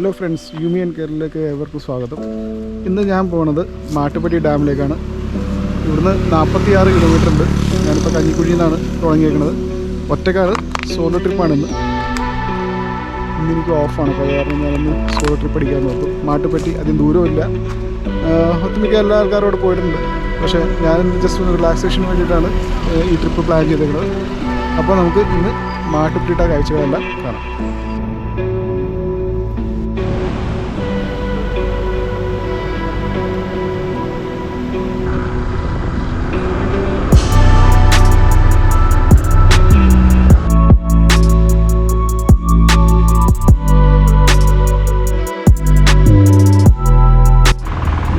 Hello friends, യുമി and കേരളയിലേക്ക് ഏവർക്കും സ്വാഗതം. ഇന്ന് ഞാൻ പോകുന്നത് മാട്ടുപ്പെട്ടി ഡാമിലേക്കാണ്. ഇവിടുന്ന് 46 കിലോമീറ്റർ ഉണ്ട്. ഞാനിപ്പോൾ കഞ്ഞിക്കുഴിയിൽ നിന്നാണ് തുടങ്ങിയേക്കുന്നത്. ഒറ്റക്കാറ് സോളോ ട്രിപ്പാണ് ഇന്ന് എനിക്ക് ഓഫാണ്. അപ്പോൾ അത് കാരണം ഞാനൊന്ന് സോളോ ട്രിപ്പ് അടിക്കാൻ നോക്കും. മാട്ടുപ്പെട്ടി അധികം ദൂരമില്ല, ഒട്ടുമിക്ക എല്ലാ ആൾക്കാരോട് പോയിട്ടുണ്ട്. പക്ഷേ ഞാനിന്ന് ജസ്റ്റ് ഒന്ന് റിലാക്സേഷന് വേണ്ടിയിട്ടാണ് ഈ ട്രിപ്പ് പ്ലാൻ ചെയ്തേക്കുന്നത്. അപ്പോൾ നമുക്ക് ഇന്ന് മാട്ടുപ്പെട്ടിയുടെ കാഴ്ചകളെല്ലാം കാണാം.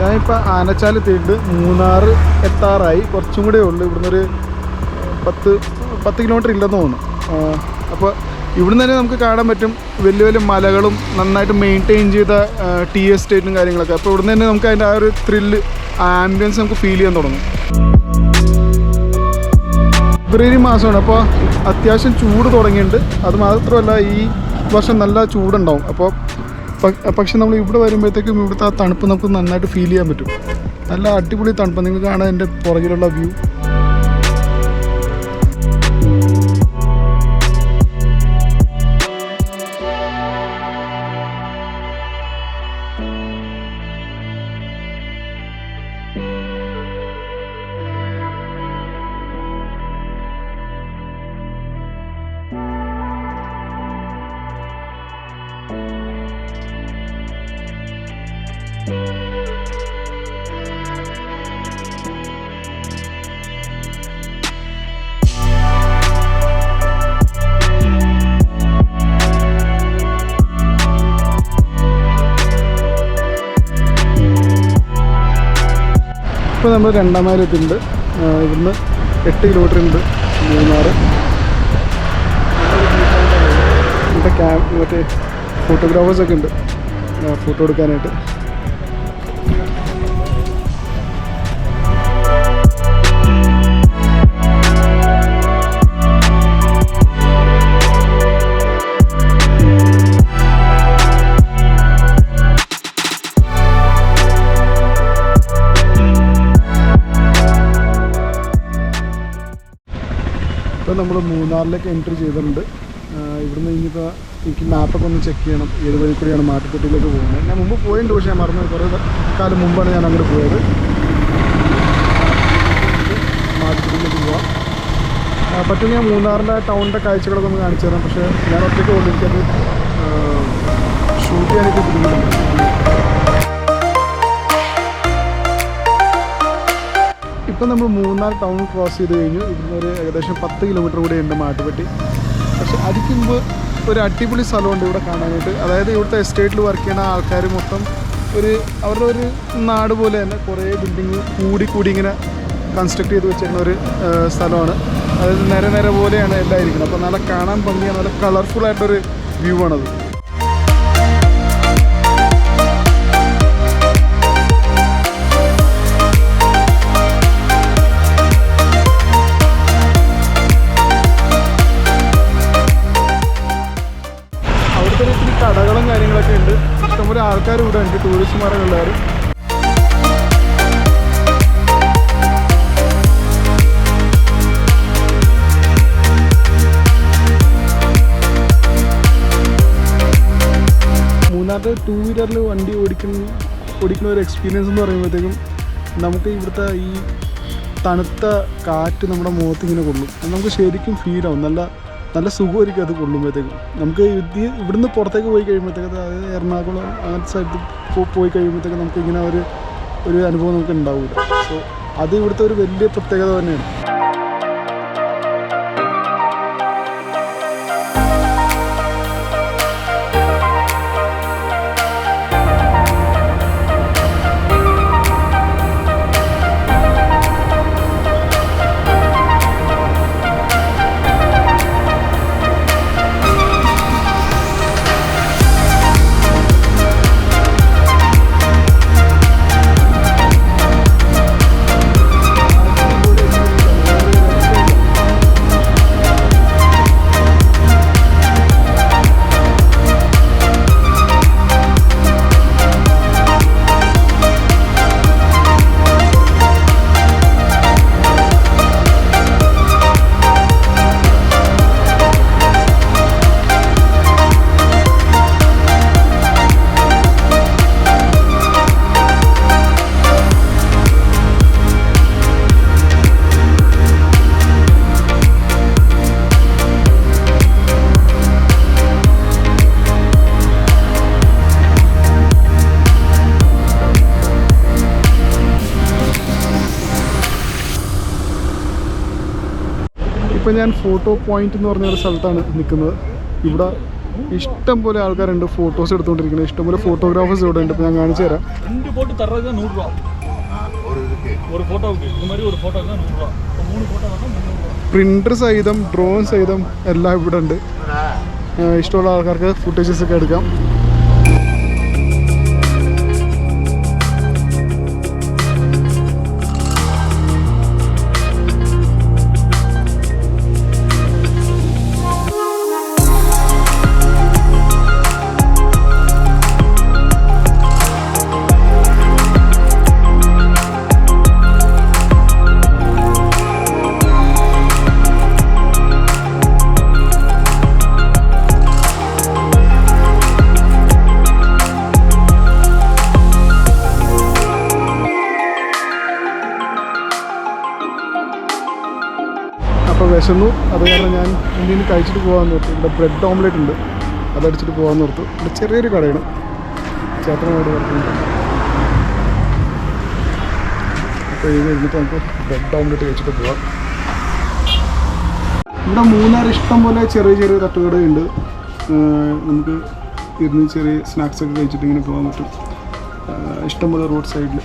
ഞാനിപ്പോൾ ആനച്ചാൽ എത്തിയിട്ട് മൂന്നാർ എത്താറായി. കുറച്ചും കൂടെ ഉള്ളൂ. ഇവിടുന്നൊരു 10 കിലോമീറ്റർ ഇല്ലെന്ന് തോന്നുന്നു. അപ്പോൾ ഇവിടുന്ന് തന്നെ നമുക്ക് കാണാൻ പറ്റും വലിയ വലിയ മലകളും നന്നായിട്ട് മെയിൻറ്റെയിൻ ചെയ്ത ടീ എസ്റ്റേറ്റും കാര്യങ്ങളൊക്കെ. അപ്പോൾ ഇവിടുന്ന് തന്നെ നമുക്ക് അതിൻ്റെ ആ ഒരു ത്രില്ല്, ആംബിയൻസ് നമുക്ക് ഫീൽ ചെയ്യാൻ തുടങ്ങും. ഫെബ്രുവരി മാസമാണ്, അപ്പോൾ അത്യാവശ്യം ചൂട് തുടങ്ങിയിട്ടുണ്ട്. അത് മാത്രമല്ല ഈ വർഷം നല്ല ചൂടുണ്ടാവും. അപ്പോൾ പക്ഷെ നമ്മൾ ഇവിടെ വരുമ്പോഴത്തേക്കും ഇവിടുത്തെ ആ തണുപ്പ് നമുക്ക് നന്നായിട്ട് ഫീൽ ചെയ്യാൻ പറ്റും. നല്ല അടിപൊളി തണുപ്പ്. നിങ്ങൾക്ക് കാണാൻ എൻ്റെ പുറകിലുള്ള വ്യൂ. ഇപ്പോൾ നമ്മൾ 2 മൈൽ എത്തിയിട്ടുണ്ട്. ഇവിടുന്ന് 8 കിലോമീറ്റർ ഉണ്ട് മൂന്നാർ. ഇവിടെ മറ്റേ ഫോട്ടോഗ്രാഫേഴ്സൊക്കെ ഉണ്ട് ഫോട്ടോ എടുക്കാനായിട്ട്. ഇപ്പോൾ നമ്മൾ മൂന്നാറിലേക്ക് എൻട്രി ചെയ്തിട്ടുണ്ട്. ഇവിടുന്ന് ഇനിയിപ്പോൾ എനിക്ക് മാപ്പൊക്കെ ഒന്ന് ചെക്ക് ചെയ്യണം. ഏത് വഴി കൂടിയാണ് മാട്ടുപ്പെട്ടിയിലേക്ക് പോകുന്നത്. ഞാൻ മുമ്പ് പോയിട്ടുണ്ട്, പക്ഷേ ഞാൻ മറന്നു. കുറേ കാലം മുമ്പാണ് ഞാൻ അങ്ങോട്ട് പോയത്. മാട്ടുപ്പെട്ടിയിലേക്ക് പോവാം. പറ്റുമെങ്കിൽ ഞാൻ മൂന്നാറിൻ്റെ ടൗണിൻ്റെ കാഴ്ചകളൊക്കെ ഒന്ന് കാണിച്ചു തരാം. പക്ഷേ ഞാൻ ഒറ്റയ്ക്ക് പോകുന്നു, എനിക്കത് ഷൂട്ട് ചെയ്യാനൊക്കെ ബുദ്ധിമുട്ടുണ്ട്. ഇപ്പം നമ്മൾ മൂന്നാർ ടൗൺ ക്രോസ് ചെയ്ത് കഴിഞ്ഞു. ഇവിടുന്ന് ഒരു ഏകദേശം 10 കിലോമീറ്റർ കൂടെ ഉണ്ട് മാട്ടുപ്പെട്ടി. പക്ഷെ അതിന് മുമ്പ് ഒരു അടിപൊളി സ്ഥലമുണ്ട് ഇവിടെ കാണാനായിട്ട്. അതായത് ഇവിടുത്തെ എസ്റ്റേറ്റിൽ വർക്ക് ചെയ്യുന്ന ആൾക്കാർ മൊത്തം അവരുടെ ഒരു നാട് പോലെ തന്നെ കുറേ ബിൽഡിങ് കൂടി ഇങ്ങനെ കൺസ്ട്രക്ട് ചെയ്ത് വെച്ചിരുന്ന ഒരു സ്ഥലമാണ്. അതായത് നിര പോലെയാണ് എല്ലാം ഇരിക്കുന്നത്. അപ്പോൾ നല്ല കാണാൻ ഭംഗിയാണ്, നല്ല കളർഫുൾ ആയിട്ടൊരു വ്യൂ ആണത്. കടകളും കാര്യങ്ങളൊക്കെ ഉണ്ട്. ഇഷ്ടംപോലെ ആൾക്കാർ ഇവിടെ ഉണ്ട്, ടൂറിസ്റ്റുമാരൊക്കെ എല്ലാവരും. മൂന്നാറിൻ്റെ 2 വീലറിൽ വണ്ടി ഓടിക്കുന്ന ഒരു എക്സ്പീരിയൻസ് എന്ന് പറയുമ്പോഴത്തേക്കും നമുക്ക് ഇവിടുത്തെ ഈ തണുത്ത കാറ്റ് നമ്മുടെ മുഖത്ത് ഇങ്ങനെ കൊള്ളും. നമുക്ക് ശരിക്കും ഫീലാവും. നല്ല സുഖമായിരിക്കും അത് കൊള്ളുമ്പോഴത്തേക്കും. നമുക്ക് ഇവിടുന്ന് പുറത്തേക്ക് പോയി കഴിയുമ്പോഴത്തേക്ക്, അതായത് എറണാകുളം അങ്ങനത്തെ സ്ഥലത്ത് പോയി കഴിയുമ്പോഴത്തേക്ക് നമുക്ക് ഇങ്ങനെ ഒരു അനുഭവം നമുക്ക് ഉണ്ടാവില്ല. സോ അത് ഇവിടുത്തെ ഒരു വലിയ പ്രത്യേകത തന്നെയാണ്. ഇപ്പം ഞാൻ ഫോട്ടോ പോയിന്റ് എന്ന് പറഞ്ഞ ഒരു സ്ഥലത്താണ് നിൽക്കുന്നത്. ഇവിടെ ഇഷ്ടം പോലെ ആൾക്കാരുണ്ട് ഫോട്ടോസ് എടുത്തുകൊണ്ടിരിക്കുന്നത്. ഇഷ്ടംപോലെ ഫോട്ടോഗ്രാഫേഴ്സ് ഇവിടെ ഉണ്ട്. ഇപ്പോൾ ഞാൻ കാണിച്ചു തരാം. പ്രിൻ്റർ സഹിതം ഡ്രോൺ സഹിതം എല്ലാം ഇവിടെ ഉണ്ട്. ഇഷ്ടമുള്ള ആൾക്കാർക്ക് ഫുട്ടേജസ് ഒക്കെ എടുക്കാം. അപ്പോൾ വിശന്നു, അത് കാരണം ഞാൻ എന്തെങ്കിലും കഴിച്ചിട്ട് പോകാമെന്ന് ഓർത്തു. ഇവിടെ ബ്രെഡ് ഓംലെറ്റ് ഉണ്ട്, അതടിച്ചിട്ട് പോകാമെന്ന് ഓർത്തു. ഇവിടെ ചെറിയൊരു കടയാണ്, ചേട്ടനോട് പറഞ്ഞിട്ടുണ്ട്. അപ്പോൾ ഇത് കഴിഞ്ഞിട്ട് നമുക്ക് ബ്രെഡ് ഓംലെറ്റ് കഴിച്ചിട്ട് പോകാം. ഇവിടെ മൂന്നാർ ഇഷ്ടം പോലെ ചെറിയ ചെറിയ തട്ടുകടയുണ്ട്. നമുക്ക് ഇരുന്ന് ചെറിയ സ്നാക്സൊക്കെ കഴിച്ചിട്ട് ഇങ്ങനെ പോകാൻ പറ്റും. ഇഷ്ടംപോലെ റോഡ് സൈഡിൽ.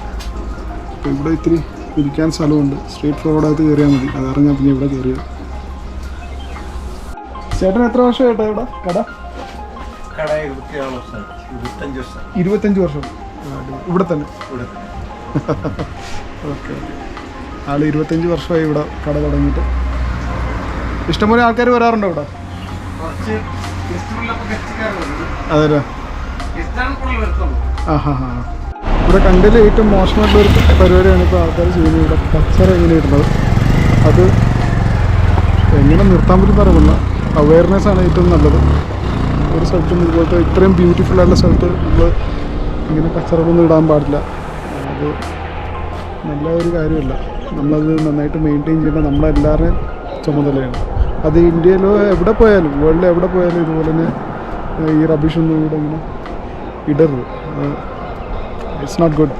അപ്പോൾ ഇവിടെ ഇത്തിരി ഇരിക്കാൻ സ്ഥലമുണ്ട്. സ്ട്രീറ്റ് ഫോർവേഡായിട്ട് കയറിയാൽ മതി. അത് കാരണം ഞാൻ പിന്നെ ഇവിടെ കയറിയത്. ചേട്ടൻ എത്ര വർഷമായിട്ടാ ഇവിടെ കട? 25 വർഷം. ഇവിടെ തന്നെ? ഓക്കെ. ആൾ 25 വർഷമായി ഇവിടെ കട തുടങ്ങിയിട്ട്. ഇഷ്ടംപോലെ ആൾക്കാർ വരാറുണ്ടോ ഇവിടെ? അതെ. ആ ഹാ ഹാ. ഇവിടെ കണ്ടതിൽ ഏറ്റവും മോശമായിട്ടുള്ളൊരു പരിപാടിയാണ് ഇപ്പോൾ ആൾക്കാർ ചെയ്യുന്നത്. ഇവിടെ കച്ചറ ഇങ്ങനെ ഇടുന്നത്. അത് എങ്ങനെ നിർത്താൻ പറ്റും അറിയില്ല. അവയർനെസ്സാണ് ഏറ്റവും നല്ലത്. ഒരു സ്ഥലത്തും ഇതുപോലത്തെ ഇത്രയും ബ്യൂട്ടിഫുൾ ആയിട്ടുള്ള സ്ഥലത്ത് നമ്മൾ ഇങ്ങനെ കച്ചറകളൊന്നും ഇടാൻ പാടില്ല. അത് നല്ല ഒരു കാര്യമല്ല. നമ്മളത് നന്നായിട്ട് മെയിൻറ്റെയിൻ ചെയ്യേണ്ട നമ്മളെല്ലാവരുടെയും ചുമതലയാണ്. അത് ഇന്ത്യയിലോ എവിടെ പോയാലും വേൾഡിൽ എവിടെ പോയാലും ഇതുപോലെ തന്നെ ഈ റബീഷൊന്നും ഇവിടെ ഇങ്ങനെ ഇടരുത്. It's not good.